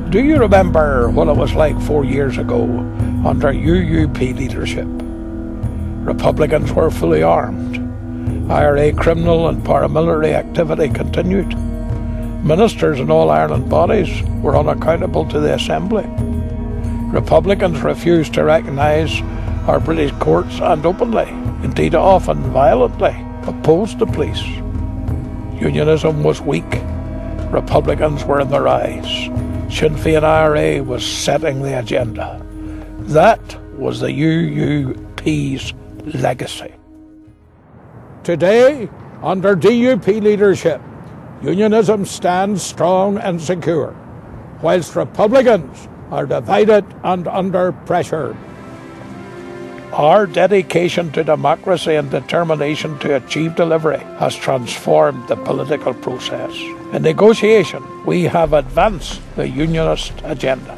Do you remember what it was like 4 years ago under UUP leadership? Republicans were fully armed. IRA criminal and paramilitary activity continued. Ministers in all Ireland bodies were unaccountable to the Assembly. Republicans refused to recognise our British courts and openly, indeed often violently, opposed the police. Unionism was weak. Republicans were in the rise. Sinn Féin IRA was setting the agenda. That was the UUP's legacy. Today, under DUP leadership, unionism stands strong and secure, whilst Republicans are divided and under pressure. Our dedication to democracy and determination to achieve delivery has transformed the political process. In negotiation, we have advanced the unionist agenda.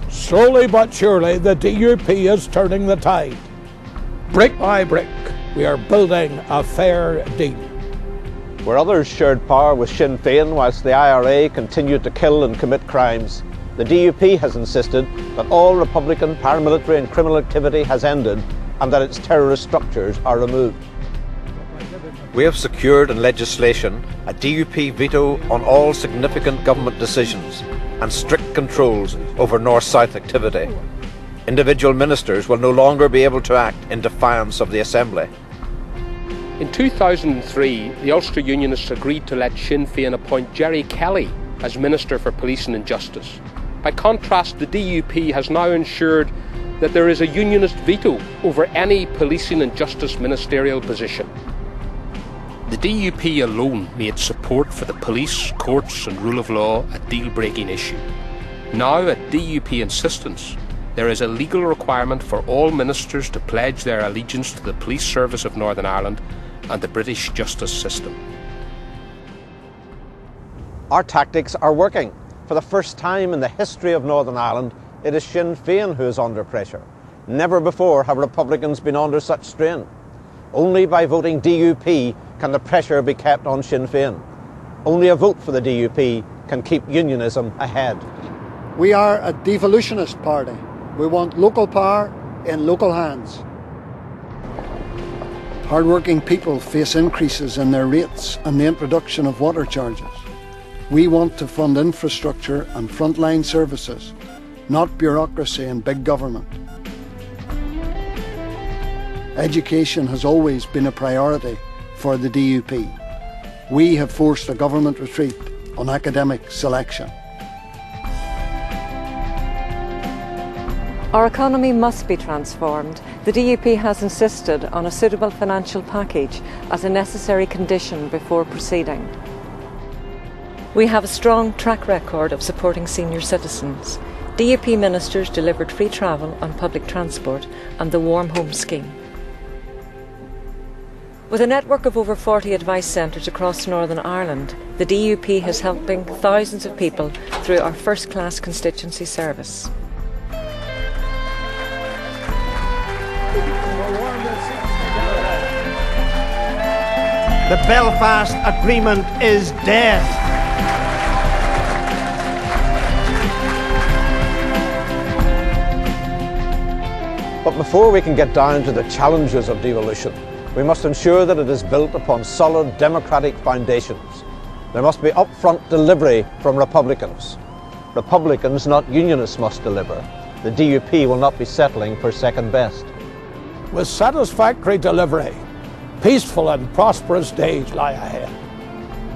Slowly but surely, the DUP is turning the tide. Brick by brick, we are building a fair deal. Where others shared power with Sinn Féin whilst the IRA continued to kill and commit crimes, the DUP has insisted that all Republican paramilitary and criminal activity has ended and that its terrorist structures are removed. We have secured in legislation a DUP veto on all significant government decisions and strict controls over North-South activity. Individual ministers will no longer be able to act in defiance of the Assembly. In 2003, the Ulster Unionists agreed to let Sinn Féin appoint Gerry Kelly as Minister for Policing and Justice. By contrast, the DUP has now ensured that there is a unionist veto over any policing and justice ministerial position. The DUP alone made support for the police, courts and rule of law a deal-breaking issue. Now, at DUP insistence, there is a legal requirement for all ministers to pledge their allegiance to the Police Service of Northern Ireland and the British justice system. Our tactics are working. For the first time in the history of Northern Ireland, it is Sinn Féin who is under pressure. Never before have Republicans been under such strain. Only by voting DUP can the pressure be kept on Sinn Féin. Only a vote for the DUP can keep unionism ahead. We are a devolutionist party. We want local power in local hands. Hard-working people face increases in their rates and the introduction of water charges. We want to fund infrastructure and frontline services, not bureaucracy and big government. Education has always been a priority for the DUP. We have forced a government retreat on academic selection. Our economy must be transformed. The DUP has insisted on a suitable financial package as a necessary condition before proceeding. We have a strong track record of supporting senior citizens. DUP ministers delivered free travel on public transport and the Warm Home Scheme. With a network of over 40 advice centres across Northern Ireland, the DUP is helping thousands of people through our first-class constituency service. The Belfast Agreement is dead. But before we can get down to the challenges of devolution, we must ensure that it is built upon solid democratic foundations. There must be upfront delivery from Republicans. Republicans, not unionists, must deliver. The DUP will not be settling for second best. With satisfactory delivery, peaceful and prosperous days lie ahead.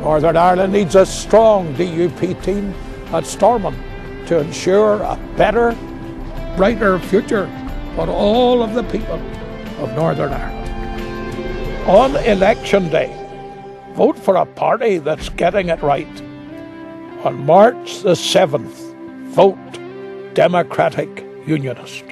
Northern Ireland needs a strong DUP team at Stormont to ensure a better, brighter future for all of the people of Northern Ireland. On election day, vote for a party that's getting it right. On March the 7th, vote Democratic Unionist.